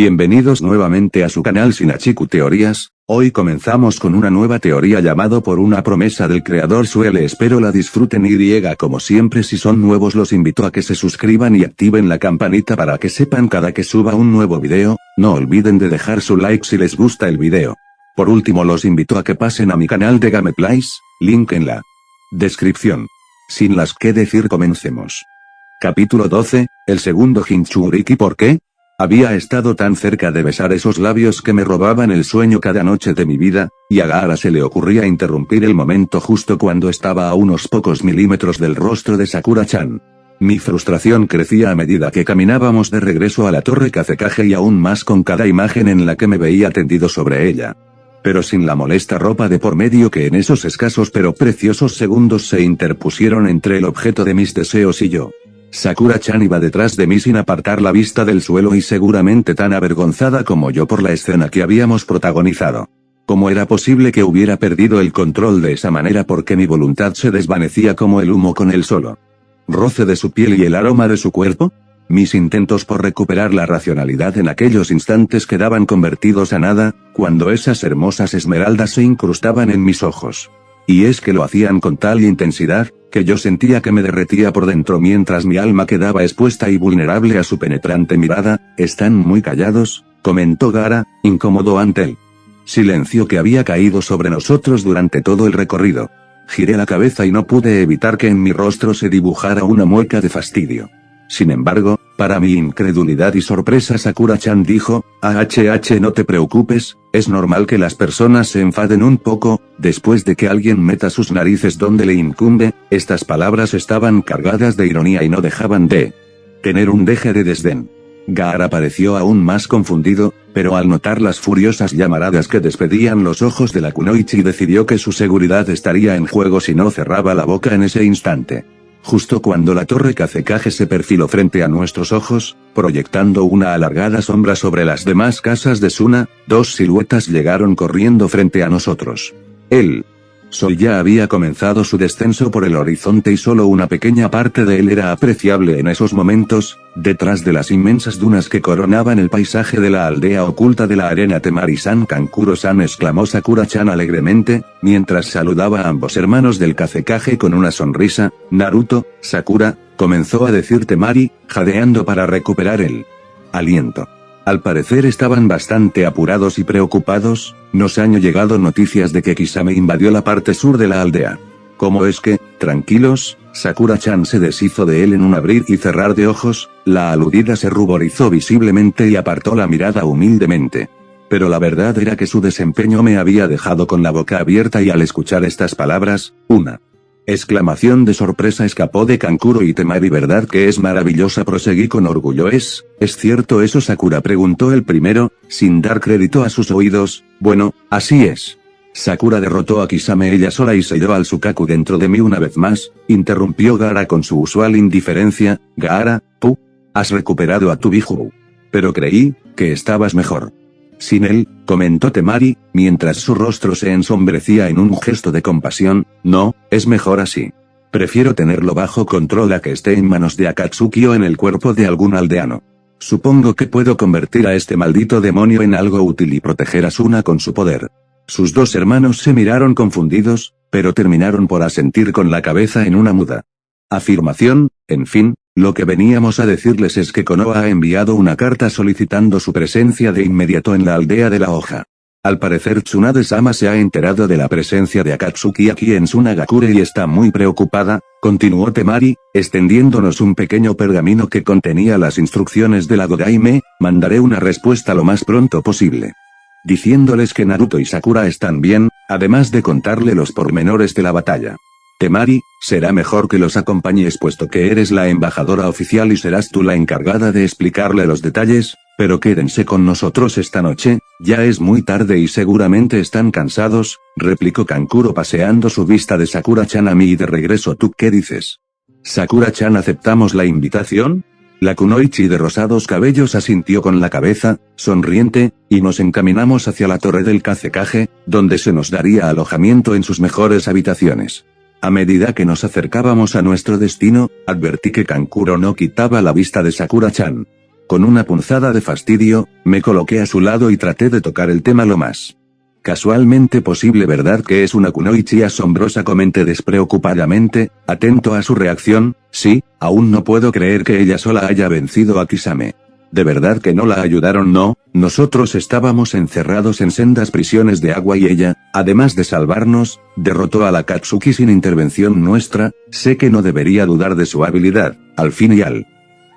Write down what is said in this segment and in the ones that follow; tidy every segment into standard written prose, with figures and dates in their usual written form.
Bienvenidos nuevamente a su canal Shinachiku Teorías. Hoy comenzamos con una nueva teoría llamado por una promesa del creador Suele. Espero la disfruten como siempre. Si son nuevos los invito a que se suscriban y activen la campanita para que sepan cada que suba un nuevo video. No olviden de dejar su like si les gusta el video. Por último los invito a que pasen a mi canal de Gameplays, link en la descripción. Sin las que decir, comencemos. Capítulo 12, el segundo Jinchuriki. ¿Por qué? Había estado tan cerca de besar esos labios que me robaban el sueño cada noche de mi vida, y a Gaara se le ocurría interrumpir el momento justo cuando estaba a unos pocos milímetros del rostro de Sakura-chan. Mi frustración crecía a medida que caminábamos de regreso a la torre Kazekage y aún más con cada imagen en la que me veía tendido sobre ella. Pero sin la molesta ropa de por medio que en esos escasos pero preciosos segundos se interpusieron entre el objeto de mis deseos y yo. Sakura-chan iba detrás de mí sin apartar la vista del suelo y seguramente tan avergonzada como yo por la escena que habíamos protagonizado. ¿Cómo era posible que hubiera perdido el control de esa manera? Porque mi voluntad se desvanecía como el humo con el solo roce de su piel y el aroma de su cuerpo. Mis intentos por recuperar la racionalidad en aquellos instantes quedaban convertidos a nada, cuando esas hermosas esmeraldas se incrustaban en mis ojos. Y es que lo hacían con tal intensidad, que yo sentía que me derretía por dentro mientras mi alma quedaba expuesta y vulnerable a su penetrante mirada. «Están muy callados», comentó Gaara, incómodo ante el silencio que había caído sobre nosotros durante todo el recorrido. Giré la cabeza y no pude evitar que en mi rostro se dibujara una mueca de fastidio. Sin embargo, para mi incredulidad y sorpresa, Sakura-chan dijo: no te preocupes, es normal que las personas se enfaden un poco, después de que alguien meta sus narices donde le incumbe». Estas palabras estaban cargadas de ironía y no dejaban de tener un deje de desdén. Gaara pareció aún más confundido, pero al notar las furiosas llamaradas que despedían los ojos de la kunoichi decidió que su seguridad estaría en juego si no cerraba la boca en ese instante. Justo cuando la torre Kazekage se perfiló frente a nuestros ojos, proyectando una alargada sombra sobre las demás casas de Suna, dos siluetas llegaron corriendo frente a nosotros. El sol ya había comenzado su descenso por el horizonte y solo una pequeña parte de él era apreciable en esos momentos, detrás de las inmensas dunas que coronaban el paisaje de la aldea oculta de la arena. «Temari-san, Kankuro-san», exclamó Sakura-chan alegremente, mientras saludaba a ambos hermanos del Kazekage con una sonrisa. «Naruto, Sakura», comenzó a decir Temari, jadeando para recuperar el aliento. Al parecer estaban bastante apurados y preocupados. Nos han llegado noticias de que Kisame invadió la parte sur de la aldea. ¿Cómo es que? Tranquilos. Sakura-chan se deshizo de él en un abrir y cerrar de ojos. La aludida se ruborizó visiblemente y apartó la mirada humildemente. Pero la verdad era que su desempeño me había dejado con la boca abierta, y al escuchar estas palabras, una exclamación de sorpresa escapó de Kankuro y Temari. «¿Verdad que es maravillosa?», proseguí con orgullo. ¿Es cierto eso, Sakura?», preguntó el primero, sin dar crédito a sus oídos. «Bueno, así es. Sakura derrotó a Kisame ella sola y selló al Sukaku dentro de mí una vez más», interrumpió Gaara con su usual indiferencia. «Gaara, has recuperado a tu Biju. Pero creí que estabas mejor sin él», comentó Temari, mientras su rostro se ensombrecía en un gesto de compasión. «No, es mejor así. Prefiero tenerlo bajo control a que esté en manos de Akatsuki o en el cuerpo de algún aldeano. Supongo que puedo convertir a este maldito demonio en algo útil y proteger a Suna con su poder». Sus dos hermanos se miraron confundidos, pero terminaron por asentir con la cabeza en una muda afirmación. En fin, lo que veníamos a decirles es que Konoha ha enviado una carta solicitando su presencia de inmediato en la aldea de la hoja. Al parecer Tsunade-sama se ha enterado de la presencia de Akatsuki aquí en Sunagakure y está muy preocupada, continuó Temari, extendiéndonos un pequeño pergamino que contenía las instrucciones de la Godaime. «Mandaré una respuesta lo más pronto posible, diciéndoles que Naruto y Sakura están bien, además de contarle los pormenores de la batalla. Temari, será mejor que los acompañes puesto que eres la embajadora oficial y serás tú la encargada de explicarle los detalles, pero quédense con nosotros esta noche, ya es muy tarde y seguramente están cansados», replicó Kankuro paseando su vista de Sakura-chan a mí y de regreso. «¿Tú qué dices? Sakura-chan, ¿aceptamos la invitación?». La kunoichi de rosados cabellos asintió con la cabeza, sonriente, y nos encaminamos hacia la torre del Kazekage, donde se nos daría alojamiento en sus mejores habitaciones. A medida que nos acercábamos a nuestro destino, advertí que Kankuro no quitaba la vista de Sakura-chan. Con una punzada de fastidio, me coloqué a su lado y traté de tocar el tema lo más casualmente posible. ¿Verdad que es una kunoichi asombrosa?, comenté despreocupadamente, atento a su reacción. Sí, aún no puedo creer que ella sola haya vencido a Kisame. ¿De verdad que no la ayudaron? No, nosotros estábamos encerrados en sendas prisiones de agua y ella, además de salvarnos, derrotó a la Katsuki sin intervención nuestra. Sé que no debería dudar de su habilidad, al fin y al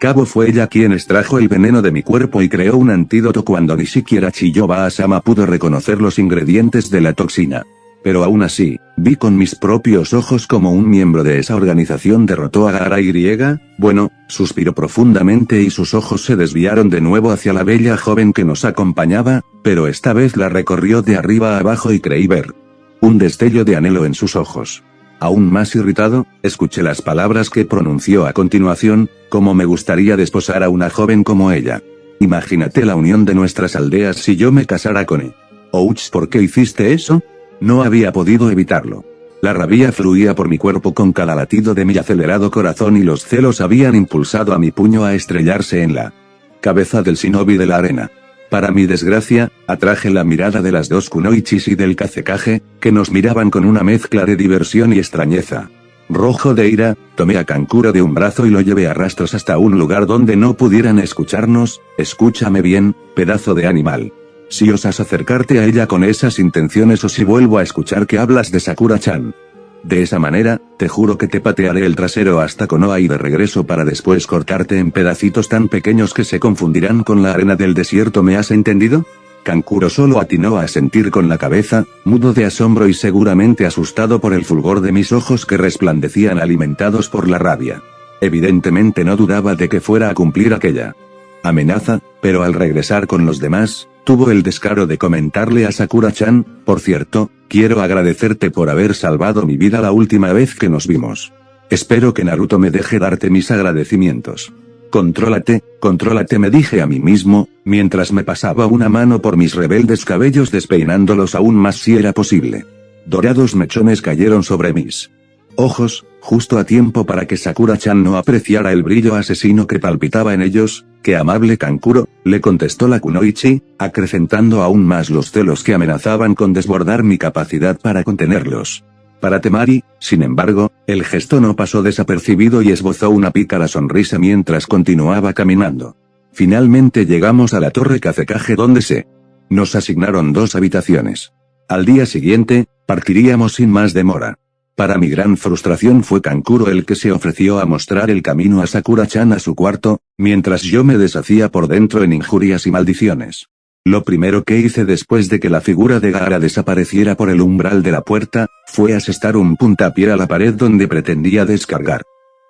cabo fue ella quien extrajo el veneno de mi cuerpo y creó un antídoto cuando ni siquiera Chiyoba-sama pudo reconocer los ingredientes de la toxina. Pero aún así, vi con mis propios ojos como un miembro de esa organización derrotó a Gaara Y. Bueno, suspiró profundamente y sus ojos se desviaron de nuevo hacia la bella joven que nos acompañaba, pero esta vez la recorrió de arriba a abajo y creí ver un destello de anhelo en sus ojos. Aún más irritado, escuché las palabras que pronunció a continuación: «Cómo me gustaría desposar a una joven como ella. Imagínate la unión de nuestras aldeas si yo me casara con él». Ouch, ¿por qué hiciste eso? No había podido evitarlo. La rabia fluía por mi cuerpo con cada latido de mi acelerado corazón y los celos habían impulsado a mi puño a estrellarse en la cabeza del shinobi de la arena. Para mi desgracia, atraje la mirada de las dos kunoichis y del Kazekage, que nos miraban con una mezcla de diversión y extrañeza. Rojo de ira, tomé a Kankuro de un brazo y lo llevé a rastros hasta un lugar donde no pudieran escucharnos. Escúchame bien, pedazo de animal. Si osas acercarte a ella con esas intenciones o si vuelvo a escuchar que hablas de Sakura-chan de esa manera, te juro que te patearé el trasero hasta Konoha y de regreso para después cortarte en pedacitos tan pequeños que se confundirán con la arena del desierto. ¿Me has entendido? Kankuro solo atinó a asentir con la cabeza, mudo de asombro y seguramente asustado por el fulgor de mis ojos que resplandecían alimentados por la rabia. Evidentemente no dudaba de que fuera a cumplir aquella amenaza, pero al regresar con los demás, tuvo el descaro de comentarle a Sakura-chan: «Por cierto, quiero agradecerte por haber salvado mi vida la última vez que nos vimos. Espero que Naruto me deje darte mis agradecimientos». Contrólate, me dije a mí mismo, mientras me pasaba una mano por mis rebeldes cabellos despeinándolos aún más si era posible. Dorados mechones cayeron sobre mis ojos, justo a tiempo para que Sakura-chan no apreciara el brillo asesino que palpitaba en ellos. «Qué amable, Kankuro», le contestó la kunoichi, acrecentando aún más los celos que amenazaban con desbordar mi capacidad para contenerlos. Para Temari, sin embargo, el gesto no pasó desapercibido y esbozó una pícara sonrisa mientras continuaba caminando. Finalmente llegamos a la torre Kazekage donde nos asignaron 2 habitaciones. Al día siguiente, partiríamos sin más demora. Para mi gran frustración fue Kankuro el que se ofreció a mostrar el camino a Sakura-chan a su cuarto, mientras yo me deshacía por dentro en injurias y maldiciones. Lo primero que hice después de que la figura de Gaara desapareciera por el umbral de la puerta, fue asestar un puntapié a la pared donde pretendía descargar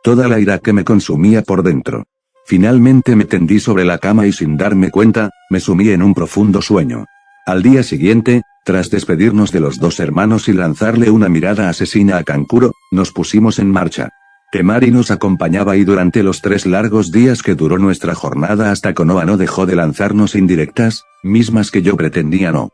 toda la ira que me consumía por dentro. Finalmente me tendí sobre la cama y sin darme cuenta, me sumí en un profundo sueño. Al día siguiente, tras despedirnos de los 2 hermanos y lanzarle una mirada asesina a Kankuro, nos pusimos en marcha. Temari nos acompañaba y durante los 3 largos días que duró nuestra jornada hasta Konoha no dejó de lanzarnos indirectas, mismas que yo pretendía no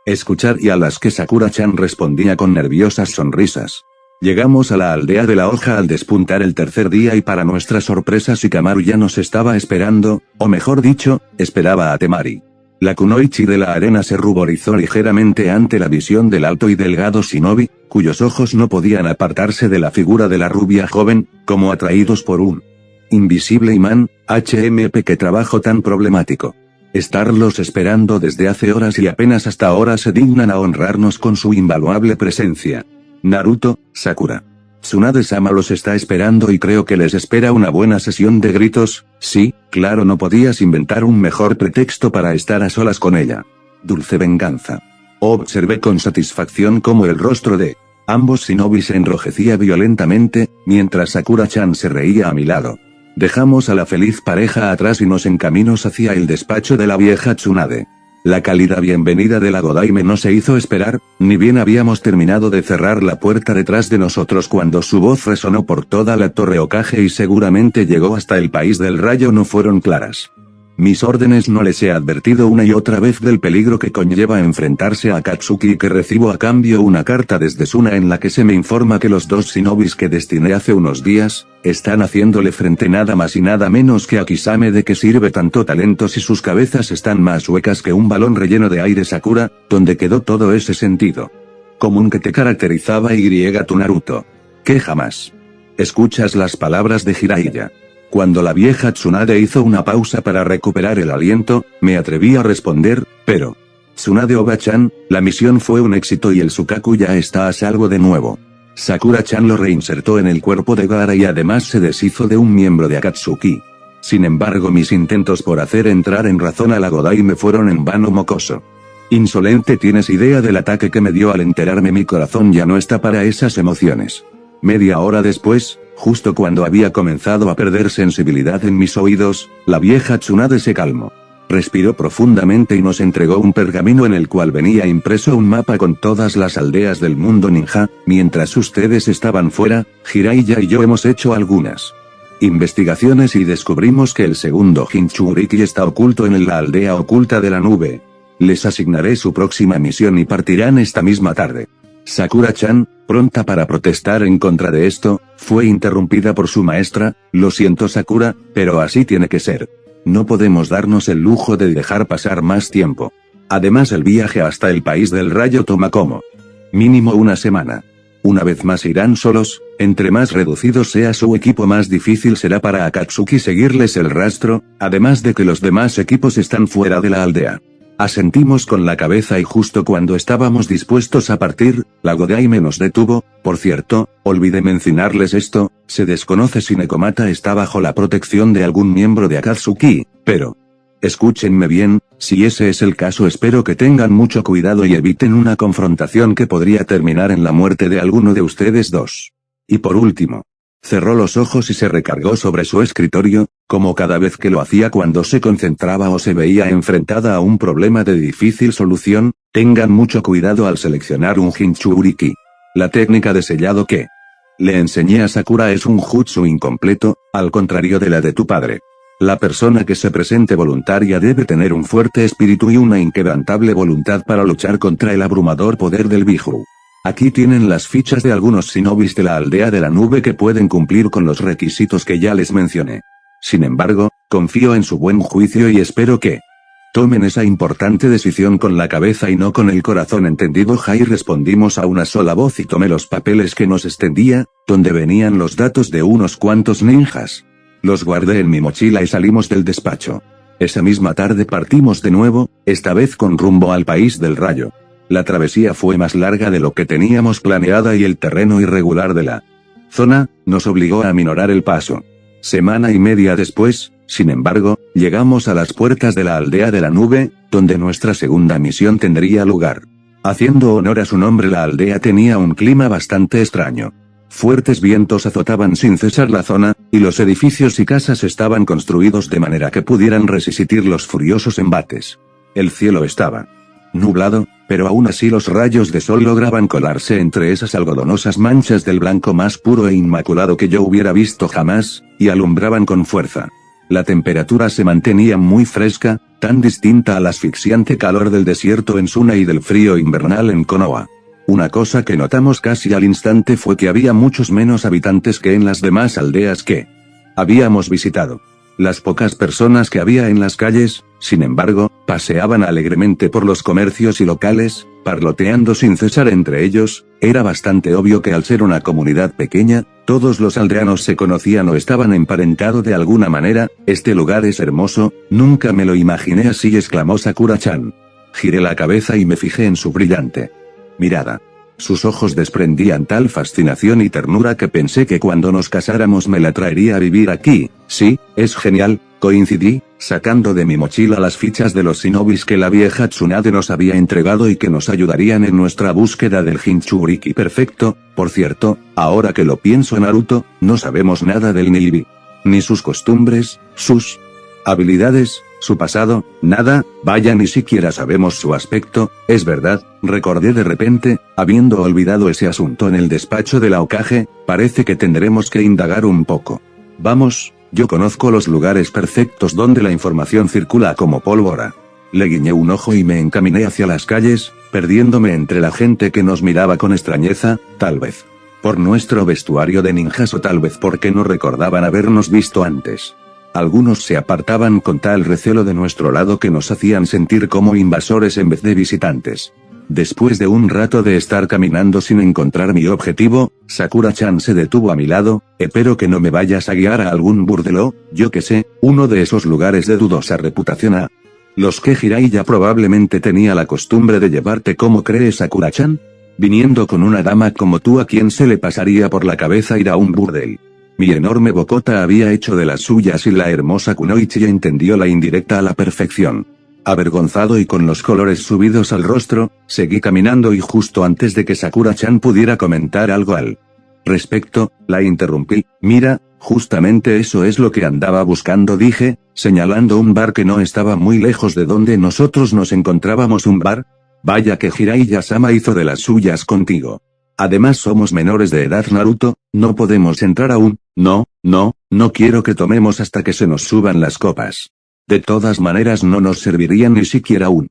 escuchar y a las que Sakura-chan respondía con nerviosas sonrisas. Llegamos a la aldea de la hoja al despuntar el tercer día y para nuestra sorpresa Shikamaru ya nos estaba esperando, o mejor dicho, esperaba a Temari. La kunoichi de la arena se ruborizó ligeramente ante la visión del alto y delgado shinobi, cuyos ojos no podían apartarse de la figura de la rubia joven, como atraídos por un invisible imán. HMP, qué trabajo tan problemático. Estarlos esperando desde hace horas y apenas hasta ahora se dignan a honrarnos con su invaluable presencia. Naruto, Sakura. Tsunade-sama los está esperando y creo que les espera una buena sesión de gritos. Sí, claro, no podías inventar un mejor pretexto para estar a solas con ella. Dulce venganza. Observé con satisfacción cómo el rostro de ambos shinobi se enrojecía violentamente, mientras Sakura-chan se reía a mi lado. Dejamos a la feliz pareja atrás y nos encaminamos hacia el despacho de la vieja Tsunade. La cálida bienvenida de la Godaime no se hizo esperar, ni bien habíamos terminado de cerrar la puerta detrás de nosotros cuando su voz resonó por toda la torre Hokage y seguramente llegó hasta el país del rayo. No fueron claras Mis órdenes no les he advertido una y otra vez del peligro que conlleva enfrentarse a Akatsuki y que recibo a cambio una carta desde Suna en la que se me informa que los 2 shinobis que destiné hace unos días, están haciéndole frente nada más y nada menos que a Kisame. ¿De qué sirve tanto talento si sus cabezas están más huecas que un balón relleno de aire? Sakura, ¿dónde quedó todo ese sentido común que te caracterizaba tu Naruto? ¿Qué jamás escuchas las palabras de Jiraiya? Cuando la vieja Tsunade hizo una pausa para recuperar el aliento, me atreví a responder, pero... Tsunade Oba-chan, la misión fue un éxito y el Sukaku ya está a salvo de nuevo. Sakura-chan lo reinsertó en el cuerpo de Gaara y además se deshizo de un miembro de Akatsuki. Sin embargo, mis intentos por hacer entrar en razón a la Godai me fueron en vano, mocoso. Insolente, ¿tienes idea del ataque que me dio al enterarme? Mi corazón ya no está para esas emociones. Media hora después, justo cuando había comenzado a perder sensibilidad en mis oídos, la vieja Tsunade se calmó. Respiró profundamente y nos entregó un pergamino en el cual venía impreso un mapa con todas las aldeas del mundo ninja. Mientras ustedes estaban fuera, Jiraiya y yo hemos hecho algunas investigaciones y descubrimos que el segundo Jinchuriki está oculto en la aldea oculta de la nube. Les asignaré su próxima misión y partirán esta misma tarde. Sakura-chan, pronta para protestar en contra de esto, fue interrumpida por su maestra. Lo siento, Sakura, pero así tiene que ser. No podemos darnos el lujo de dejar pasar más tiempo. Además, el viaje hasta el país del rayo toma como mínimo una semana. Una vez más irán solos. Entre más reducido sea su equipo, más difícil será para Akatsuki seguirles el rastro, además de que los demás equipos están fuera de la aldea. Asentimos con la cabeza y justo cuando estábamos dispuestos a partir, la Godaime nos detuvo. Por cierto, olvidé mencionarles esto, se desconoce si Nekomata está bajo la protección de algún miembro de Akatsuki, pero... Escúchenme bien, si ese es el caso espero que tengan mucho cuidado y eviten una confrontación que podría terminar en la muerte de alguno de ustedes dos. Y por último... Cerró los ojos y se recargó sobre su escritorio, como cada vez que lo hacía cuando se concentraba o se veía enfrentada a un problema de difícil solución. Tengan mucho cuidado al seleccionar un Jinchuriki. La técnica de sellado que le enseñé a Sakura es un jutsu incompleto, al contrario de la de tu padre. La persona que se presente voluntaria debe tener un fuerte espíritu y una inquebrantable voluntad para luchar contra el abrumador poder del Biju. Aquí tienen las fichas de algunos shinobis de la aldea de la nube que pueden cumplir con los requisitos que ya les mencioné. Sin embargo, confío en su buen juicio y espero que tomen esa importante decisión con la cabeza y no con el corazón. ¿Entendido, Jai? Respondimos a una sola voz y tomé los papeles que nos extendía, donde venían los datos de unos cuantos ninjas. Los guardé en mi mochila y salimos del despacho. Esa misma tarde partimos de nuevo, esta vez con rumbo al país del rayo. La travesía fue más larga de lo que teníamos planeada y el terreno irregular de la zona nos obligó a aminorar el paso. Semana y media después, sin embargo, llegamos a las puertas de la aldea de la nube, donde nuestra segunda misión tendría lugar. Haciendo honor a su nombre, la aldea tenía un clima bastante extraño. Fuertes vientos azotaban sin cesar la zona, y los edificios y casas estaban construidos de manera que pudieran resistir los furiosos embates. El cielo estaba nublado, pero aún así los rayos de sol lograban colarse entre esas algodonosas manchas del blanco más puro e inmaculado que yo hubiera visto jamás, y alumbraban con fuerza. La temperatura se mantenía muy fresca, tan distinta al asfixiante calor del desierto en Suna y del frío invernal en Konoha. Una cosa que notamos casi al instante fue que había muchos menos habitantes que en las demás aldeas que habíamos visitado. Las pocas personas que había en las calles, sin embargo, paseaban alegremente por los comercios y locales, parloteando sin cesar entre ellos. Era bastante obvio que al ser una comunidad pequeña, todos los aldeanos se conocían o estaban emparentados de alguna manera. Este lugar es hermoso, nunca me lo imaginé así, exclamó Sakura-chan. Giré la cabeza y me fijé en su brillante mirada. Sus ojos desprendían tal fascinación y ternura que pensé que cuando nos casáramos me la traería a vivir aquí. Sí, es genial, coincidí, sacando de mi mochila las fichas de los shinobis que la vieja Tsunade nos había entregado y que nos ayudarían en nuestra búsqueda del Jinchuriki perfecto. Por cierto, ahora que lo pienso, Naruto, no sabemos nada del Niibi. Ni sus costumbres, sus habilidades, su pasado, nada. Vaya, ni siquiera sabemos su aspecto. Es verdad, recordé de repente, habiendo olvidado ese asunto en el despacho de la Hokage. Parece que tendremos que indagar un poco. Vamos, Yo conozco los lugares perfectos donde la información circula como pólvora. Le guiñé un ojo y me encaminé hacia las calles, perdiéndome entre la gente que nos miraba con extrañeza, tal vez por nuestro vestuario de ninjas o tal vez porque no recordaban habernos visto antes. Algunos se apartaban con tal recelo de nuestro lado que nos hacían sentir como invasores en vez de visitantes. Después de un rato de estar caminando sin encontrar mi objetivo, Sakura-chan se detuvo a mi lado. Espero que no me vayas a guiar a algún burdelo, yo que sé, uno de esos lugares de dudosa reputación los que Jiraiya probablemente tenía la costumbre de llevarte. ¿Cómo crees, Sakura-chan? Viniendo con una dama como tú, ¿a quién se le pasaría por la cabeza ir a un burdel? Mi enorme bocota había hecho de las suyas y la hermosa Kunoichi entendió la indirecta a la perfección. Avergonzado y con los colores subidos al rostro, seguí caminando y justo antes de que Sakura-chan pudiera comentar algo al respecto, la interrumpí. Mira, justamente eso es lo que andaba buscando, dije, señalando un bar que no estaba muy lejos de donde nosotros nos encontrábamos. ¿Un bar? Vaya que Jiraiya-sama hizo de las suyas contigo. Además somos menores de edad, Naruto, no podemos entrar aún. No quiero que tomemos hasta que se nos suban las copas. De todas maneras no nos serviría ni siquiera un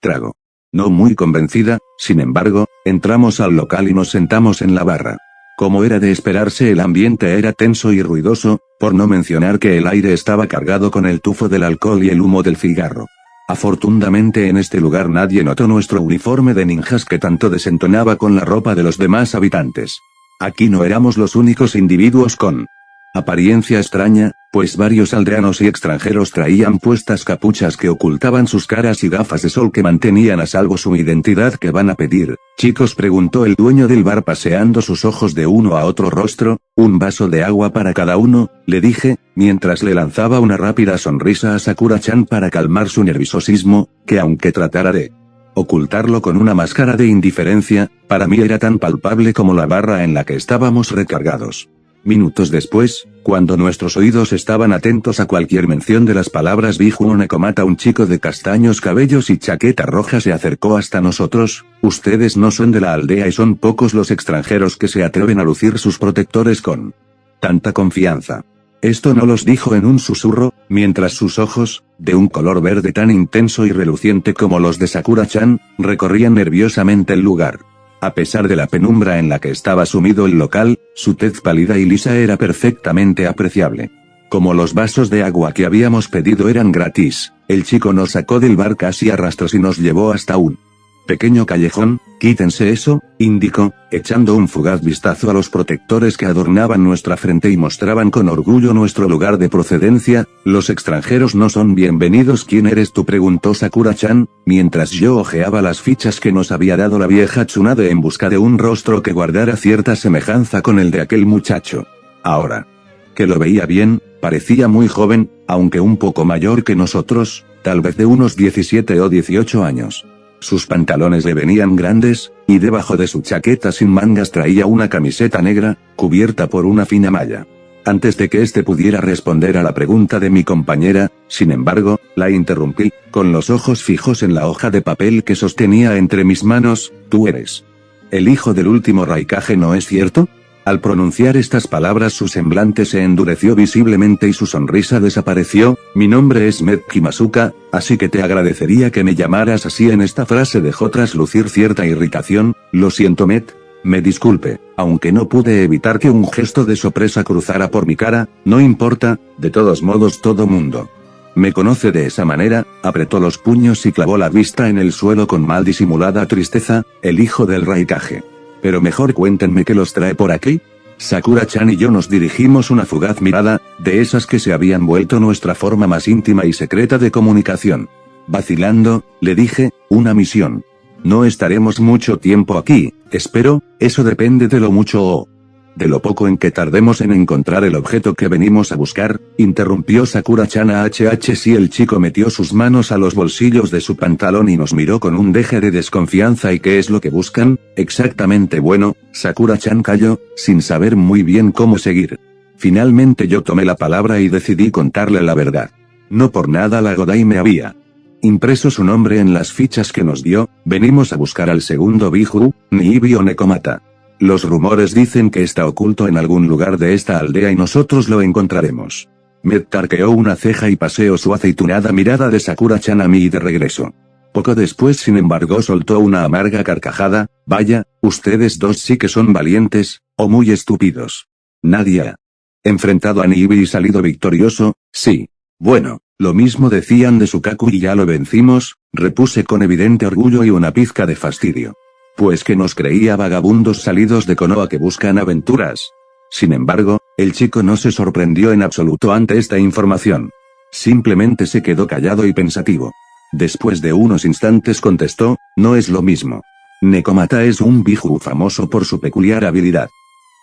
trago. No muy convencida, sin embargo, entramos al local y nos sentamos en la barra. Como era de esperarse, el ambiente era tenso y ruidoso, por no mencionar que el aire estaba cargado con el tufo del alcohol y el humo del cigarro. Afortunadamente en este lugar nadie notó nuestro uniforme de ninjas que tanto desentonaba con la ropa de los demás habitantes. Aquí no éramos los únicos individuos con apariencia extraña, pues varios aldeanos y extranjeros traían puestas capuchas que ocultaban sus caras y gafas de sol que mantenían a salvo su identidad. ¿Qué van a pedir, chicos?, preguntó el dueño del bar paseando sus ojos de uno a otro rostro. Un vaso de agua para cada uno, le dije, mientras le lanzaba una rápida sonrisa a Sakura-chan para calmar su nerviosismo, que aunque tratara de ocultarlo con una máscara de indiferencia, para mí era tan palpable como la barra en la que estábamos recargados. Minutos después, cuando nuestros oídos estaban atentos a cualquier mención de las palabras Biju Nekomata, un chico de castaños cabellos y chaqueta roja se acercó hasta nosotros. Ustedes no son de la aldea y son pocos los extranjeros que se atreven a lucir sus protectores con tanta confianza. Esto no los dijo en un susurro, mientras sus ojos, de un color verde tan intenso y reluciente como los de Sakura-chan, recorrían nerviosamente el lugar. A pesar de la penumbra en la que estaba sumido el local, su tez pálida y lisa era perfectamente apreciable. Como los vasos de agua que habíamos pedido eran gratis, el chico nos sacó del bar casi a rastros y nos llevó hasta un pequeño callejón. Quítense eso, indicó, echando un fugaz vistazo a los protectores que adornaban nuestra frente y mostraban con orgullo nuestro lugar de procedencia. Los extranjeros no son bienvenidos. ¿Quién eres tú?, preguntó Sakura-chan, mientras yo hojeaba las fichas que nos había dado la vieja Tsunade en busca de un rostro que guardara cierta semejanza con el de aquel muchacho. Ahora que lo veía bien, parecía muy joven, aunque un poco mayor que nosotros, tal vez de unos 17 o 18 años. Sus pantalones le venían grandes, y debajo de su chaqueta sin mangas traía una camiseta negra, cubierta por una fina malla. Antes de que éste pudiera responder a la pregunta de mi compañera, sin embargo, la interrumpí, con los ojos fijos en la hoja de papel que sostenía entre mis manos. ¿Tú eres el hijo del último Raikage, no es cierto? Al pronunciar estas palabras su semblante se endureció visiblemente y su sonrisa desapareció. Mi nombre es Metki Masuka, así que te agradecería que me llamaras así. En esta frase dejó traslucir cierta irritación. Lo siento, me disculpe, aunque no pude evitar que un gesto de sorpresa cruzara por mi cara. No importa, de todos modos todo mundo me conoce de esa manera. Apretó los puños y clavó la vista en el suelo con mal disimulada tristeza. El hijo del Raikage. Pero mejor cuéntenme qué los trae por aquí. Sakura-chan y yo nos dirigimos una fugaz mirada, de esas que se habían vuelto nuestra forma más íntima y secreta de comunicación. Vacilando, le dije, una misión. No estaremos mucho tiempo aquí, espero. Eso depende de lo mucho o de lo poco en que tardemos en encontrar el objeto que venimos a buscar, interrumpió Sakura-chan a sí. El chico metió sus manos a los bolsillos de su pantalón y nos miró con un deje de desconfianza. ¿Y qué es lo que buscan, exactamente? Bueno, Sakura-chan calló, sin saber muy bien cómo seguir. Finalmente yo tomé la palabra y decidí contarle la verdad. No por nada la Godai me había impreso su nombre en las fichas que nos dio. Venimos a buscar al segundo Biju, Niibio Nekomata. Los rumores dicen que está oculto en algún lugar de esta aldea y nosotros lo encontraremos. Met arqueó una ceja y paseó su aceitunada mirada de Sakura-chan a mí y de regreso. Poco después, sin embargo, soltó una amarga carcajada. Vaya, ustedes dos sí que son valientes, o muy estúpidos. Nadie ha enfrentado a Nibi y salido victorioso, sí. Bueno, lo mismo decían de Sukaku y ya lo vencimos, repuse con evidente orgullo y una pizca de fastidio. Pues que nos creía vagabundos salidos de Konoha que buscan aventuras. Sin embargo, el chico no se sorprendió en absoluto ante esta información. Simplemente se quedó callado y pensativo. Después de unos instantes contestó, no es lo mismo. Nekomata es un biju famoso por su peculiar habilidad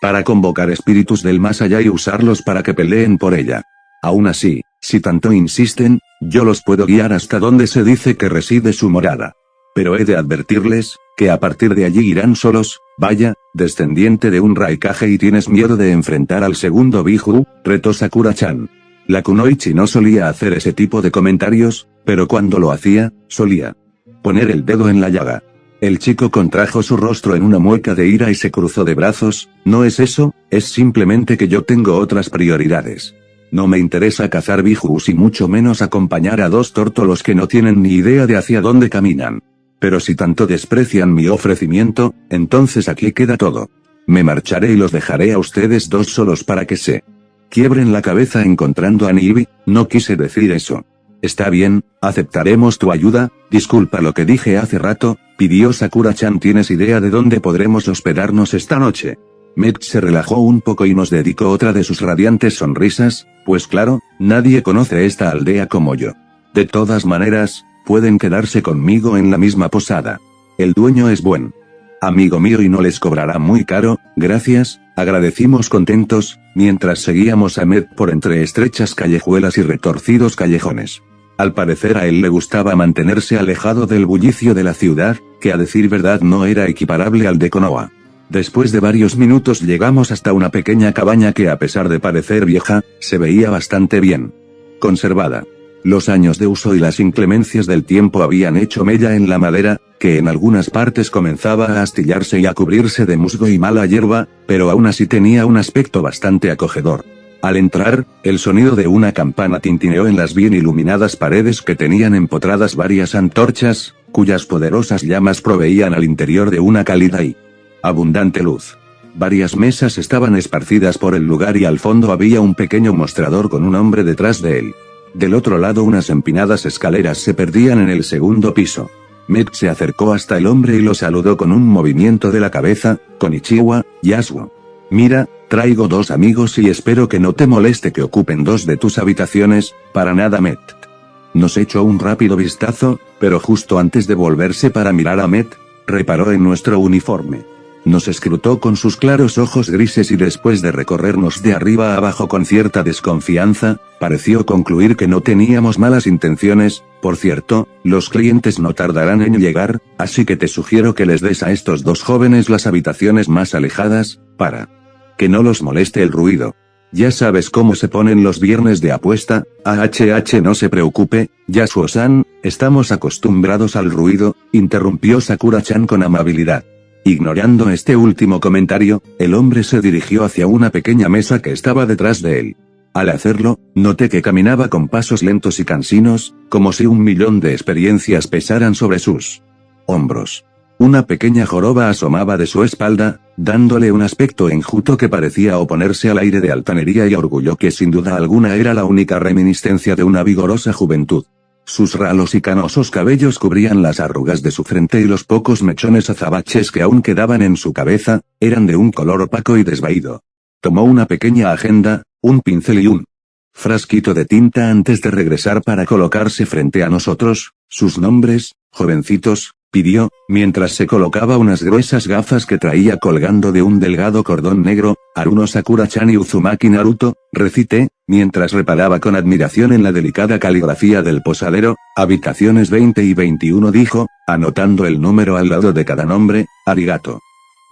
para convocar espíritus del más allá y usarlos para que peleen por ella. Aún así, si tanto insisten, yo los puedo guiar hasta donde se dice que reside su morada. Pero he de advertirles, que a partir de allí irán solos. Vaya, descendiente de un Raikage y tienes miedo de enfrentar al segundo biju, retó Sakura-chan. La kunoichi no solía hacer ese tipo de comentarios, pero cuando lo hacía, solía poner el dedo en la llaga. El chico contrajo su rostro en una mueca de ira y se cruzó de brazos. No es eso, es simplemente que yo tengo otras prioridades. No me interesa cazar bijus y mucho menos acompañar a dos tórtolos que no tienen ni idea de hacia dónde caminan. Pero si tanto desprecian mi ofrecimiento, entonces aquí queda todo. Me marcharé y los dejaré a ustedes dos solos para que se quiebren la cabeza encontrando a Nibi. No quise decir eso. Está bien, aceptaremos tu ayuda. Disculpa lo que dije hace rato, pidió Sakura-chan. ¿Tienes idea de dónde podremos hospedarnos esta noche? Met se relajó un poco y nos dedicó otra de sus radiantes sonrisas. Pues claro, nadie conoce esta aldea como yo. De todas maneras, pueden quedarse conmigo en la misma posada. El dueño es buen amigo mío y no les cobrará muy caro. Gracias, agradecimos contentos, mientras seguíamos a Met por entre estrechas callejuelas y retorcidos callejones. Al parecer a él le gustaba mantenerse alejado del bullicio de la ciudad, que a decir verdad no era equiparable al de Konoha. Después de varios minutos llegamos hasta una pequeña cabaña que a pesar de parecer vieja, se veía bastante bien conservada. Los años de uso y las inclemencias del tiempo habían hecho mella en la madera, que en algunas partes comenzaba a astillarse y a cubrirse de musgo y mala hierba, pero aún así tenía un aspecto bastante acogedor. Al entrar, el sonido de una campana tintineó en las bien iluminadas paredes que tenían empotradas varias antorchas, cuyas poderosas llamas proveían al interior de una cálida y abundante luz. Varias mesas estaban esparcidas por el lugar y al fondo había un pequeño mostrador con un hombre detrás de él. Del otro lado unas empinadas escaleras se perdían en el segundo piso. Met se acercó hasta el hombre y lo saludó con un movimiento de la cabeza. Konnichiwa, Yasuo. Mira, traigo dos amigos y espero que no te moleste que ocupen dos de tus habitaciones. Para nada. Met nos echó un rápido vistazo, pero justo antes de volverse para mirar a Met, reparó en nuestro uniforme. Nos escrutó con sus claros ojos grises y después de recorrernos de arriba a abajo con cierta desconfianza, pareció concluir que no teníamos malas intenciones. Por cierto, los clientes no tardarán en llegar, así que te sugiero que les des a estos dos jóvenes las habitaciones más alejadas, para que no los moleste el ruido. Ya sabes cómo se ponen los viernes de apuesta. No se preocupe, Yasuo-san, estamos acostumbrados al ruido, interrumpió Sakura-chan con amabilidad. Ignorando este último comentario, el hombre se dirigió hacia una pequeña mesa que estaba detrás de él. Al hacerlo, noté que caminaba con pasos lentos y cansinos, como si 1.000.000 de experiencias pesaran sobre sus hombros. Una pequeña joroba asomaba de su espalda, dándole un aspecto enjuto que parecía oponerse al aire de altanería y orgullo que sin duda alguna era la única reminiscencia de una vigorosa juventud. Sus ralos y canosos cabellos cubrían las arrugas de su frente y los pocos mechones azabaches que aún quedaban en su cabeza, eran de un color opaco y desvaído. Tomó una pequeña agenda, un pincel y un frasquito de tinta antes de regresar para colocarse frente a nosotros. Sus nombres, jovencitos, pidió, mientras se colocaba unas gruesas gafas que traía colgando de un delgado cordón negro. Haruno Sakura-chan y Uzumaki Naruto, recité, mientras reparaba con admiración en la delicada caligrafía del posadero. Habitaciones 20 y 21 dijo, anotando el número al lado de cada nombre. Arigato.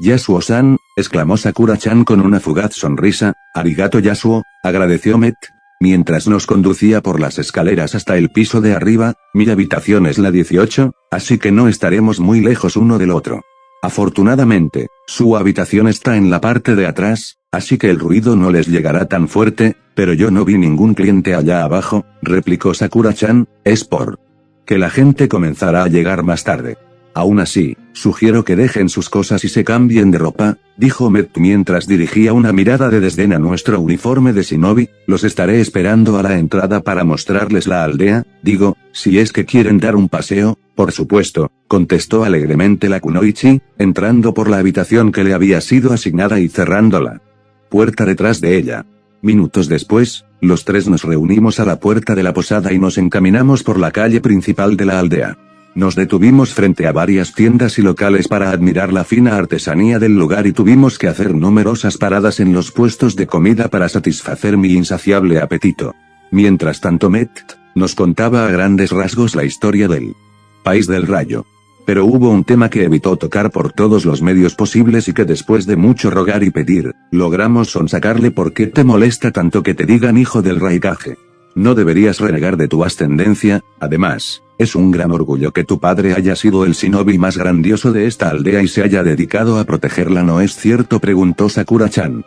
Yasuo-san, exclamó Sakura-chan con una fugaz sonrisa. Arigato Yasuo, agradeció Met, mientras nos conducía por las escaleras hasta el piso de arriba. Mi habitación es la 18, así que no estaremos muy lejos uno del otro. Afortunadamente, su habitación está en la parte de atrás, así que el ruido no les llegará tan fuerte, pero yo no vi ningún cliente allá abajo, replicó Sakura-chan, es por que la gente comenzará a llegar más tarde. Aún así, sugiero que dejen sus cosas y se cambien de ropa, dijo Met mientras dirigía una mirada de desdén a nuestro uniforme de shinobi, los estaré esperando a la entrada para mostrarles la aldea, digo, si es que quieren dar un paseo, por supuesto, contestó alegremente la kunoichi, entrando por la habitación que le había sido asignada y cerrando la puerta detrás de ella. Minutos después, los tres nos reunimos a la puerta de la posada y nos encaminamos por la calle principal de la aldea. Nos detuvimos frente a varias tiendas y locales para admirar la fina artesanía del lugar y tuvimos que hacer numerosas paradas en los puestos de comida para satisfacer mi insaciable apetito. Mientras tanto Met nos contaba a grandes rasgos la historia del país del rayo. Pero hubo un tema que evitó tocar por todos los medios posibles y que después de mucho rogar y pedir, logramos sonsacarle. ¿Por qué te molesta tanto que te digan hijo del Raikage? No deberías renegar de tu ascendencia, además, es un gran orgullo que tu padre haya sido el shinobi más grandioso de esta aldea y se haya dedicado a protegerla, ¿no es cierto?, preguntó Sakura-chan.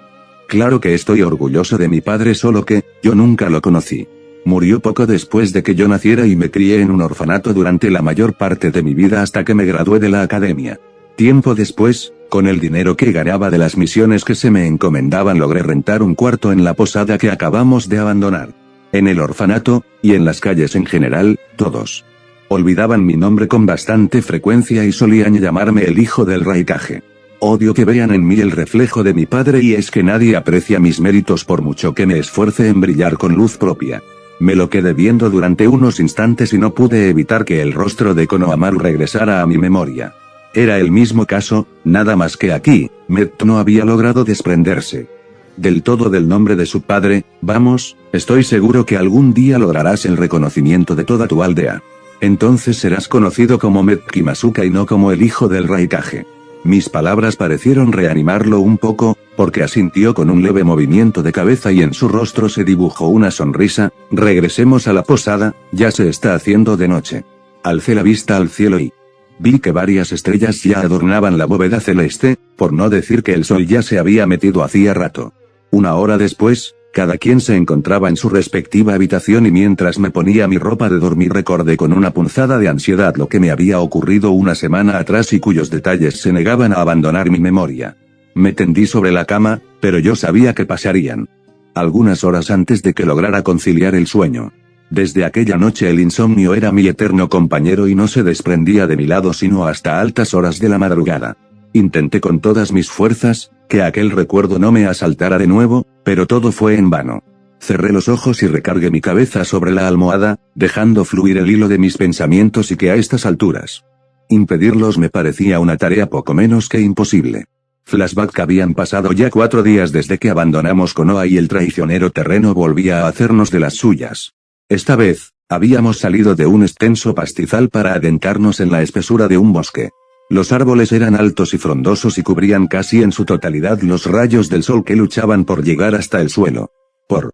Claro que estoy orgulloso de mi padre, solo que, yo nunca lo conocí. Murió poco después de que yo naciera y me crié en un orfanato durante la mayor parte de mi vida hasta que me gradué de la academia. Tiempo después, con el dinero que ganaba de las misiones que se me encomendaban, logré rentar un cuarto en la posada que acabamos de abandonar. En el orfanato, y en las calles en general, todos olvidaban mi nombre con bastante frecuencia y solían llamarme el hijo del Raikage. Odio que vean en mí el reflejo de mi padre y es que nadie aprecia mis méritos por mucho que me esfuerce en brillar con luz propia. Me lo quedé viendo durante unos instantes y no pude evitar que el rostro de Konohamaru regresara a mi memoria. Era el mismo caso, nada más que aquí, Met no había logrado desprenderse del todo del nombre de su padre. Vamos, estoy seguro que algún día lograrás el reconocimiento de toda tu aldea. Entonces serás conocido como Met Kimasuka y no como el hijo del Raikage. Mis palabras parecieron reanimarlo un poco, porque asintió con un leve movimiento de cabeza y en su rostro se dibujó una sonrisa. Regresemos a la posada, ya se está haciendo de noche. Alcé la vista al cielo y vi que varias estrellas ya adornaban la bóveda celeste, por no decir que el sol ya se había metido hacía rato. Una hora después, cada quien se encontraba en su respectiva habitación y mientras me ponía mi ropa de dormir recordé con una punzada de ansiedad lo que me había ocurrido una semana atrás y cuyos detalles se negaban a abandonar mi memoria. Me tendí sobre la cama, pero yo sabía que pasarían algunas horas antes de que lograra conciliar el sueño. Desde aquella noche el insomnio era mi eterno compañero y no se desprendía de mi lado sino hasta altas horas de la madrugada. Intenté con todas mis fuerzas, que aquel recuerdo no me asaltara de nuevo, pero todo fue en vano. Cerré los ojos y recargué mi cabeza sobre la almohada, dejando fluir el hilo de mis pensamientos y que a estas alturas impedirlos me parecía una tarea poco menos que imposible. Flashback: habían pasado ya 4 días desde que abandonamos Konoha y el traicionero terreno volvía a hacernos de las suyas. Esta vez, habíamos salido de un extenso pastizal para adentrarnos en la espesura de un bosque. Los árboles eran altos y frondosos y cubrían casi en su totalidad los rayos del sol que luchaban por llegar hasta el suelo. Por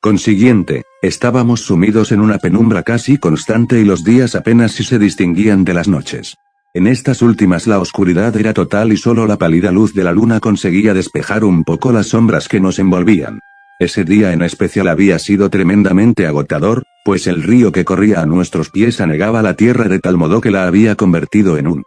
consiguiente, estábamos sumidos en una penumbra casi constante y los días apenas si se distinguían de las noches. En estas últimas la oscuridad era total y solo la pálida luz de la luna conseguía despejar un poco las sombras que nos envolvían. Ese día en especial había sido tremendamente agotador, pues el río que corría a nuestros pies anegaba la tierra de tal modo que la había convertido en un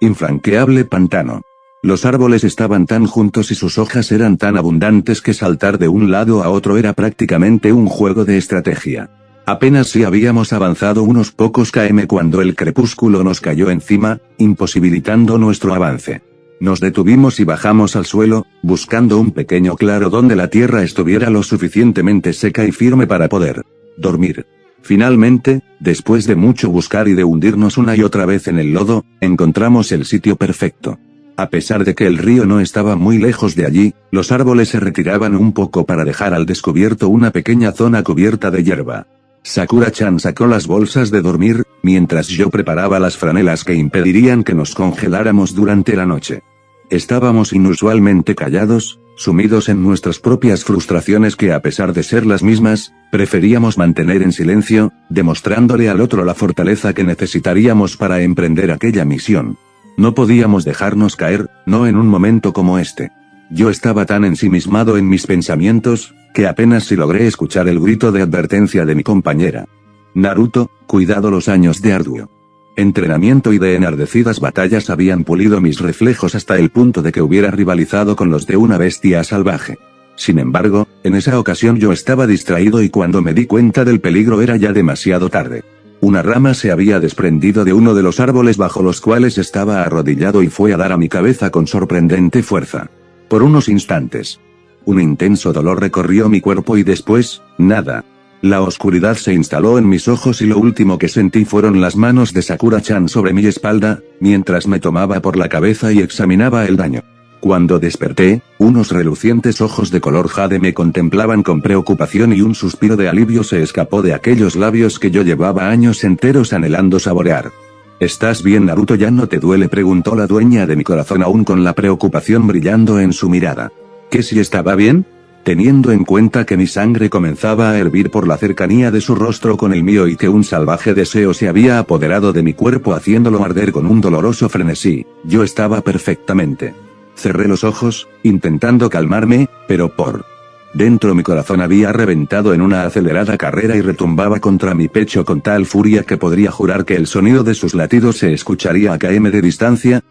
infranqueable pantano. Los árboles estaban tan juntos y sus hojas eran tan abundantes que saltar de un lado a otro era prácticamente un juego de estrategia. Apenas si habíamos avanzado unos pocos km cuando el crepúsculo nos cayó encima, imposibilitando nuestro avance. Nos detuvimos y bajamos al suelo, buscando un pequeño claro donde la tierra estuviera lo suficientemente seca y firme para poder dormir. Finalmente, después de mucho buscar y de hundirnos una y otra vez en el lodo, encontramos el sitio perfecto. A pesar de que el río no estaba muy lejos de allí, los árboles se retiraban un poco para dejar al descubierto una pequeña zona cubierta de hierba. Sakura-chan sacó las bolsas de dormir, mientras yo preparaba las franelas que impedirían que nos congeláramos durante la noche. Estábamos inusualmente callados, sumidos en nuestras propias frustraciones que a pesar de ser las mismas, preferíamos mantener en silencio, demostrándole al otro la fortaleza que necesitaríamos para emprender aquella misión. No podíamos dejarnos caer, no en un momento como este. Yo estaba tan ensimismado en mis pensamientos, que apenas si logré escuchar el grito de advertencia de mi compañera. Naruto, cuidado, los años de arduo entrenamiento y de enardecidas batallas habían pulido mis reflejos hasta el punto de que hubiera rivalizado con los de una bestia salvaje. Sin embargo, en esa ocasión yo estaba distraído y cuando me di cuenta del peligro era ya demasiado tarde. Una rama se había desprendido de uno de los árboles bajo los cuales estaba arrodillado y fue a dar a mi cabeza con sorprendente fuerza. Por unos instantes, un intenso dolor recorrió mi cuerpo y después, nada. La oscuridad se instaló en mis ojos y lo último que sentí fueron las manos de Sakura-chan sobre mi espalda, mientras me tomaba por la cabeza y examinaba el daño. Cuando desperté, unos relucientes ojos de color jade me contemplaban con preocupación y un suspiro de alivio se escapó de aquellos labios que yo llevaba años enteros anhelando saborear. ¿Estás bien, Naruto? ¿Ya no te duele?, preguntó la dueña de mi corazón aún con la preocupación brillando en su mirada. ¿Que si estaba bien? Teniendo en cuenta que mi sangre comenzaba a hervir por la cercanía de su rostro con el mío y que un salvaje deseo se había apoderado de mi cuerpo haciéndolo arder con un doloroso frenesí, yo estaba perfectamente. Cerré los ojos, intentando calmarme, pero por dentro mi corazón había reventado en una acelerada carrera y retumbaba contra mi pecho con tal furia que podría jurar que el sonido de sus latidos se escucharía a km de distancia.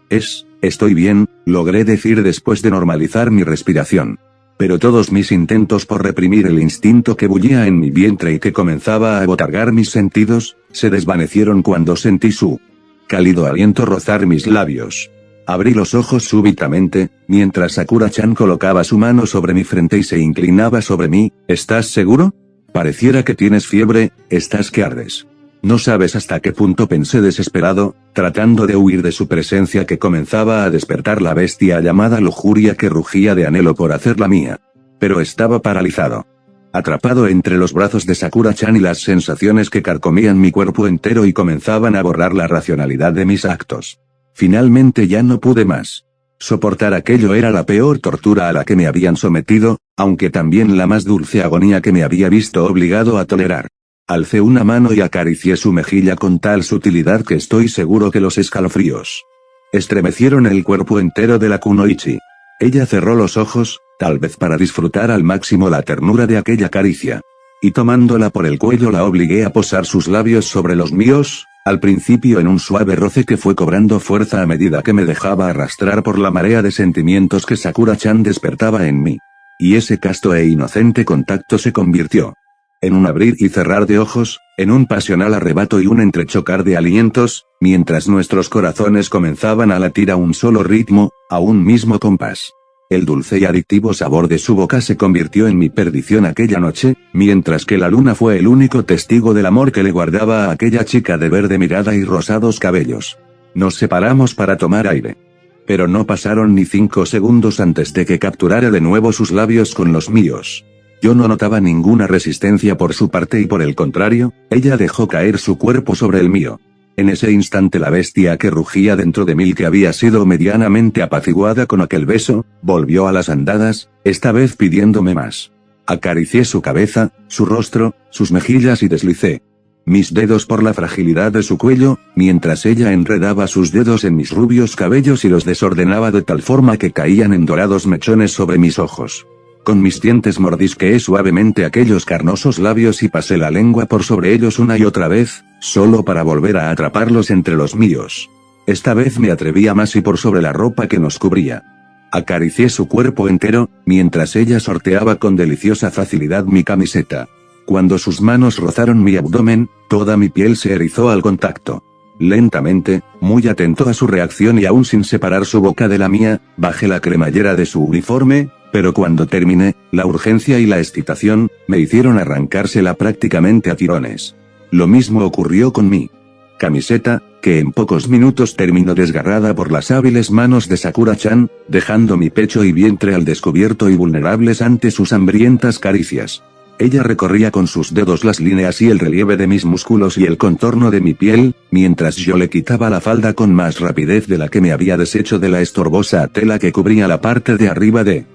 Estoy bien, logré decir después de normalizar mi respiración. Pero todos mis intentos por reprimir el instinto que bullía en mi vientre y que comenzaba a abotargar mis sentidos, se desvanecieron cuando sentí su cálido aliento rozar mis labios. Abrí los ojos súbitamente, mientras Sakura-chan colocaba su mano sobre mi frente y se inclinaba sobre mí. ¿Estás seguro? Pareciera que tienes fiebre, estás que ardes. No sabes hasta qué punto, pensé desesperado, tratando de huir de su presencia que comenzaba a despertar la bestia llamada lujuria que rugía de anhelo por hacer la mía. Pero estaba paralizado. Atrapado entre los brazos de Sakura-chan y las sensaciones que carcomían mi cuerpo entero y comenzaban a borrar la racionalidad de mis actos. Finalmente ya no pude más. Soportar aquello era la peor tortura a la que me habían sometido, aunque también la más dulce agonía que me había visto obligado a tolerar. Alcé una mano y acaricié su mejilla con tal sutilidad que estoy seguro que los escalofríos estremecieron el cuerpo entero de la kunoichi. Ella cerró los ojos, tal vez para disfrutar al máximo la ternura de aquella caricia. Y tomándola por el cuello la obligué a posar sus labios sobre los míos, al principio en un suave roce que fue cobrando fuerza a medida que me dejaba arrastrar por la marea de sentimientos que Sakura-chan despertaba en mí. Y ese casto e inocente contacto se convirtió en un abrir y cerrar de ojos, en un pasional arrebato y un entrechocar de alientos, mientras nuestros corazones comenzaban a latir a un solo ritmo, a un mismo compás. El dulce y adictivo sabor de su boca se convirtió en mi perdición aquella noche, mientras que la luna fue el único testigo del amor que le guardaba a aquella chica de verde mirada y rosados cabellos. Nos separamos para tomar aire. Pero no pasaron ni 5 segundos antes de que capturara de nuevo sus labios con los míos. Yo no notaba ninguna resistencia por su parte y por el contrario, ella dejó caer su cuerpo sobre el mío. En ese instante la bestia que rugía dentro de mí, que había sido medianamente apaciguada con aquel beso, volvió a las andadas, esta vez pidiéndome más. Acaricié su cabeza, su rostro, sus mejillas y deslicé mis dedos por la fragilidad de su cuello, mientras ella enredaba sus dedos en mis rubios cabellos y los desordenaba de tal forma que caían en dorados mechones sobre mis ojos. Con mis dientes mordisqueé suavemente aquellos carnosos labios y pasé la lengua por sobre ellos una y otra vez, solo para volver a atraparlos entre los míos. Esta vez me atreví a más y por sobre la ropa que nos cubría. Acaricié su cuerpo entero, mientras ella sorteaba con deliciosa facilidad mi camiseta. Cuando sus manos rozaron mi abdomen, toda mi piel se erizó al contacto. Lentamente, muy atento a su reacción y aún sin separar su boca de la mía, bajé la cremallera de su uniforme, pero cuando terminé, la urgencia y la excitación me hicieron arrancársela prácticamente a tirones. Lo mismo ocurrió con mi camiseta, que en pocos minutos terminó desgarrada por las hábiles manos de Sakura-chan, dejando mi pecho y vientre al descubierto y vulnerables ante sus hambrientas caricias. Ella recorría con sus dedos las líneas y el relieve de mis músculos y el contorno de mi piel, mientras yo le quitaba la falda con más rapidez de la que me había deshecho de la estorbosa tela que cubría la parte de arriba de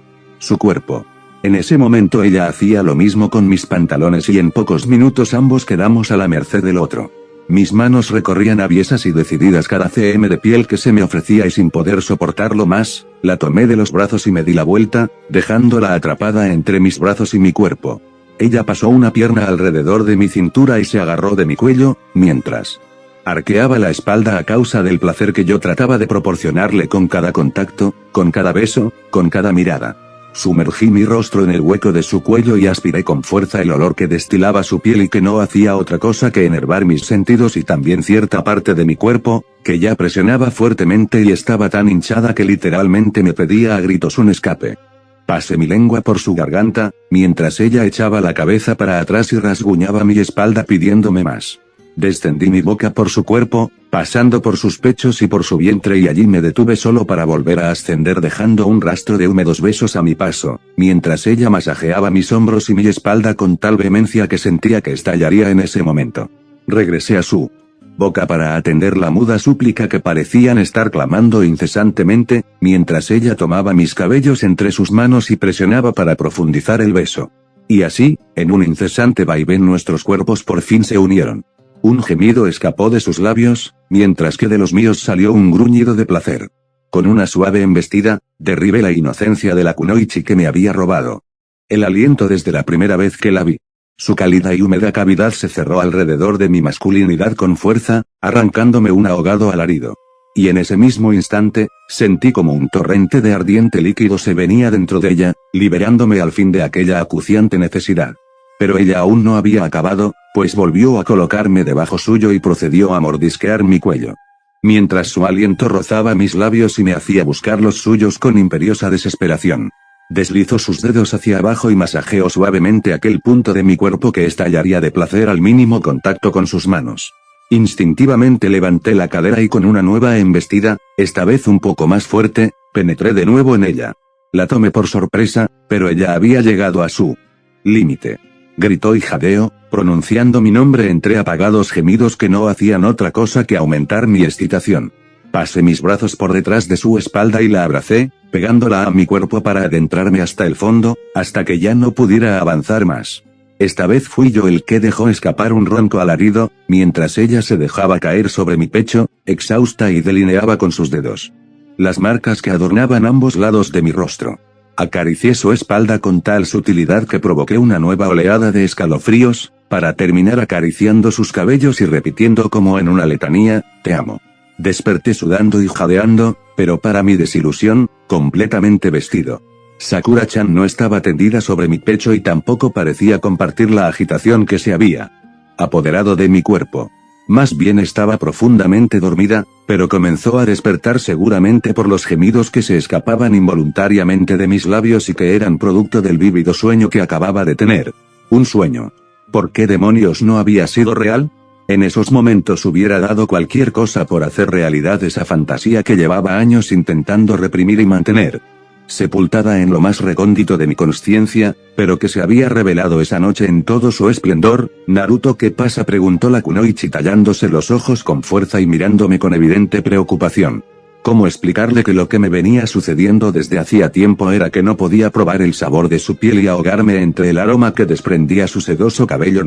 su cuerpo. En ese momento ella hacía lo mismo con mis pantalones y en pocos minutos ambos quedamos a la merced del otro. Mis manos recorrían aviesas y decididas cada cm de piel que se me ofrecía y sin poder soportarlo más, la tomé de los brazos y me di la vuelta, dejándola atrapada entre mis brazos y mi cuerpo. Ella pasó una pierna alrededor de mi cintura y se agarró de mi cuello, mientras arqueaba la espalda a causa del placer que yo trataba de proporcionarle con cada contacto, con cada beso, con cada mirada. Sumergí mi rostro en el hueco de su cuello y aspiré con fuerza el olor que destilaba su piel y que no hacía otra cosa que enervar mis sentidos y también cierta parte de mi cuerpo, que ya presionaba fuertemente y estaba tan hinchada que literalmente me pedía a gritos un escape. Pasé mi lengua por su garganta, mientras ella echaba la cabeza para atrás y rasguñaba mi espalda pidiéndome más. Descendí mi boca por su cuerpo, pasando por sus pechos y por su vientre y allí me detuve solo para volver a ascender dejando un rastro de húmedos besos a mi paso, mientras ella masajeaba mis hombros y mi espalda con tal vehemencia que sentía que estallaría en ese momento. Regresé a su boca para atender la muda súplica que parecían estar clamando incesantemente, mientras ella tomaba mis cabellos entre sus manos y presionaba para profundizar el beso. Y así, en un incesante vaivén nuestros cuerpos por fin se unieron. Un gemido escapó de sus labios, mientras que de los míos salió un gruñido de placer. Con una suave embestida, derribé la inocencia de la kunoichi que me había robado. El aliento desde la primera vez que la vi. Su cálida y húmeda cavidad se cerró alrededor de mi masculinidad con fuerza, arrancándome un ahogado alarido. Y en ese mismo instante, sentí como un torrente de ardiente líquido se venía dentro de ella, liberándome al fin de aquella acuciante necesidad. Pero ella aún no había acabado, pues volvió a colocarme debajo suyo y procedió a mordisquear mi cuello. Mientras su aliento rozaba mis labios y me hacía buscar los suyos con imperiosa desesperación. Deslizó sus dedos hacia abajo y masajeó suavemente aquel punto de mi cuerpo que estallaría de placer al mínimo contacto con sus manos. Instintivamente levanté la cadera y con una nueva embestida, esta vez un poco más fuerte, penetré de nuevo en ella. La tomé por sorpresa, pero ella había llegado a su límite. Gritó y jadeó, pronunciando mi nombre entre apagados gemidos que no hacían otra cosa que aumentar mi excitación. Pasé mis brazos por detrás de su espalda y la abracé, pegándola a mi cuerpo para adentrarme hasta el fondo, hasta que ya no pudiera avanzar más. Esta vez fui yo el que dejó escapar un ronco alarido, mientras ella se dejaba caer sobre mi pecho, exhausta y delineaba con sus dedos las marcas que adornaban ambos lados de mi rostro. Acaricié su espalda con tal sutilidad que provoqué una nueva oleada de escalofríos, para terminar acariciando sus cabellos y repitiendo como en una letanía, «Te amo». Desperté sudando y jadeando, pero para mi desilusión, completamente vestido. Sakura-chan no estaba tendida sobre mi pecho y tampoco parecía compartir la agitación que se había apoderado de mi cuerpo. Más bien estaba profundamente dormida, pero comenzó a despertar seguramente por los gemidos que se escapaban involuntariamente de mis labios y que eran producto del vívido sueño que acababa de tener. Un sueño. ¿Por qué demonios no había sido real? En esos momentos hubiera dado cualquier cosa por hacer realidad esa fantasía que llevaba años intentando reprimir y mantener sepultada en lo más recóndito de mi consciencia, pero que se había revelado esa noche en todo su esplendor. «Naruto, ¿qué pasa?», preguntó la kunoichi tallándose los ojos con fuerza y mirándome con evidente preocupación. ¿Cómo explicarle que lo que me venía sucediendo desde hacía tiempo era que no podía probar el sabor de su piel y ahogarme entre el aroma que desprendía su sedoso cabello?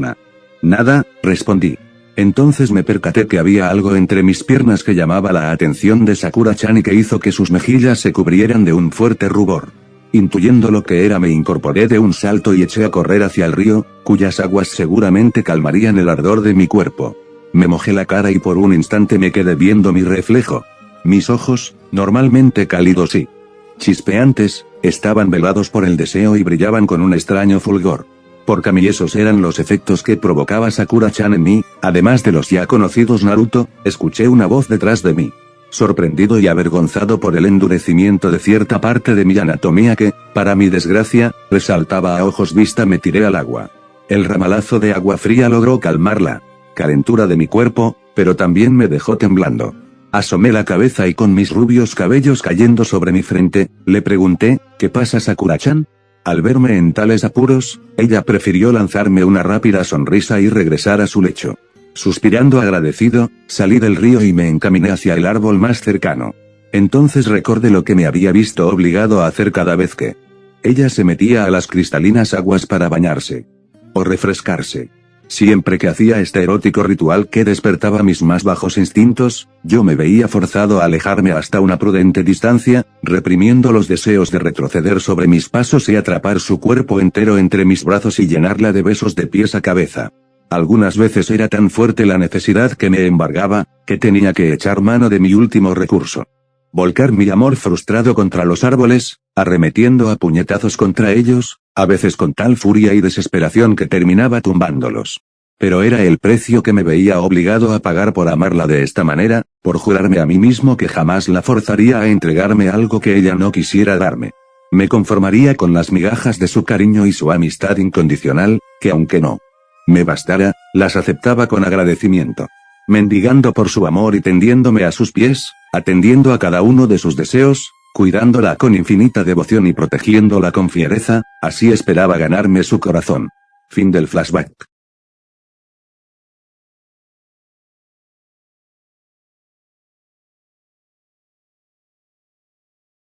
Nada, respondí. Entonces me percaté que había algo entre mis piernas que llamaba la atención de Sakura-chan y que hizo que sus mejillas se cubrieran de un fuerte rubor. Intuyendo lo que era, me incorporé de un salto y eché a correr hacia el río, cuyas aguas seguramente calmarían el ardor de mi cuerpo. Me mojé la cara y por un instante me quedé viendo mi reflejo. Mis ojos, normalmente cálidos y chispeantes, estaban velados por el deseo y brillaban con un extraño fulgor. Porque a mí esos eran los efectos que provocaba Sakura-chan en mí, además de los ya conocidos Naruto. Escuché una voz detrás de mí. Sorprendido y avergonzado por el endurecimiento de cierta parte de mi anatomía que, para mi desgracia, resaltaba a ojos vista, me tiré al agua. El ramalazo de agua fría logró calmar la calentura de mi cuerpo, pero también me dejó temblando. Asomé la cabeza y con mis rubios cabellos cayendo sobre mi frente, le pregunté, «¿Qué pasa, Sakura-chan?». Al verme en tales apuros, ella prefirió lanzarme una rápida sonrisa y regresar a su lecho. Suspirando agradecido, salí del río y me encaminé hacia el árbol más cercano. Entonces recordé lo que me había visto obligado a hacer cada vez que ella se metía a las cristalinas aguas para bañarse o refrescarse. Siempre que hacía este erótico ritual que despertaba mis más bajos instintos, yo me veía forzado a alejarme hasta una prudente distancia, reprimiendo los deseos de retroceder sobre mis pasos y atrapar su cuerpo entero entre mis brazos y llenarla de besos de pies a cabeza. Algunas veces era tan fuerte la necesidad que me embargaba, que tenía que echar mano de mi último recurso. Volcar mi amor frustrado contra los árboles, arremetiendo a puñetazos contra ellos, a veces con tal furia y desesperación que terminaba tumbándolos. Pero era el precio que me veía obligado a pagar por amarla de esta manera, por jurarme a mí mismo que jamás la forzaría a entregarme algo que ella no quisiera darme. Me conformaría con las migajas de su cariño y su amistad incondicional, que aunque no me bastara, las aceptaba con agradecimiento. Mendigando por su amor y tendiéndome a sus pies, atendiendo a cada uno de sus deseos, cuidándola con infinita devoción y protegiéndola con fiereza, así esperaba ganarme su corazón. Fin del flashback.